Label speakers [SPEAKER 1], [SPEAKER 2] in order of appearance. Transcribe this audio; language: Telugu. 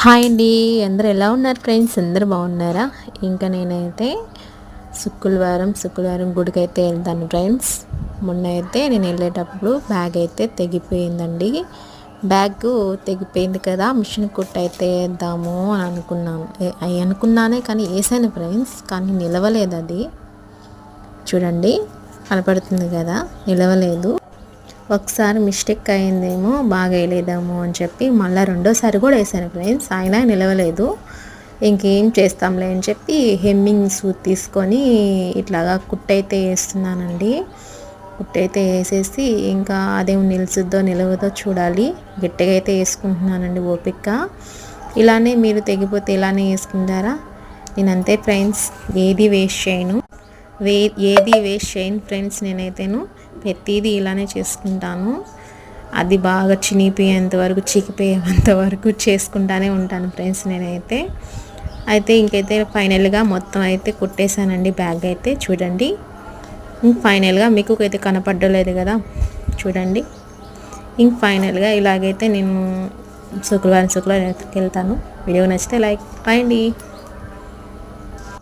[SPEAKER 1] హాయ్ అండి, అందరు ఎలా ఉన్నారు ఫ్రెండ్స్? అందరు బాగున్నారా? ఇంకా నేనైతే శుక్రవారం గుడికి అయితే వెళ్తాను ఫ్రెండ్స్. మొన్న అయితే నేను వెళ్ళేటప్పుడు బ్యాగ్ అయితే తెగిపోయిందండి. బ్యాగ్ తెగిపోయింది కదా, మిషన్ కుట్టు అయితే వేద్దాము అని అనుకున్నానే కానీ వేసాను ఫ్రెండ్స్. కానీ నిలవలేదు. అది చూడండి, కనపడుతుంది కదా, నిలవలేదు. ఒకసారి మిస్టేక్ అయిందేమో, బాగా వేయలేదేమో అని చెప్పి మళ్ళీ రెండోసారి కూడా వేసాను ఫ్రెండ్స్, అయినా నిలవలేదు. ఇంకేం చేస్తాంలే అని చెప్పి హెమ్మింగ్ సూట్ తీసుకొని ఇట్లాగా కుట్టయితే వేస్తున్నానండి. కుట్టయితే వేసేసి ఇంకా అదేం నిలుచుద్దో నిలవదో చూడాలి. గట్టిగా అయితే వేసుకుంటున్నానండి ఓపిక. ఇలానే మీరు తెగిపోతే ఇలానే వేసుకుంటారా? నేను అంతే ఫ్రెండ్స్, ఏది వేస్ట్ చేయను ఫ్రెండ్స్. నేనైతేను ప్రతిదీ ఇలానే చేసుకుంటాను. అది బాగా చినిగిపోయేంత వరకు, చికిపోయేంత వరకు చేసుకుంటానే ఉంటాను ఫ్రెండ్స్ నేనైతే. ఇంకైతే ఫైనల్గా మొత్తం అయితే కుట్టేశానండి. బ్యాగ్ అయితే చూడండి, ఫైనల్గా మీకు అయితే కనపడలేదు కదా, చూడండి. ఫైనల్గా ఇలాగైతే నేను శుక్రవారం వెళ్తాను. వీడియో నచ్చితే లైక్ రాయండి.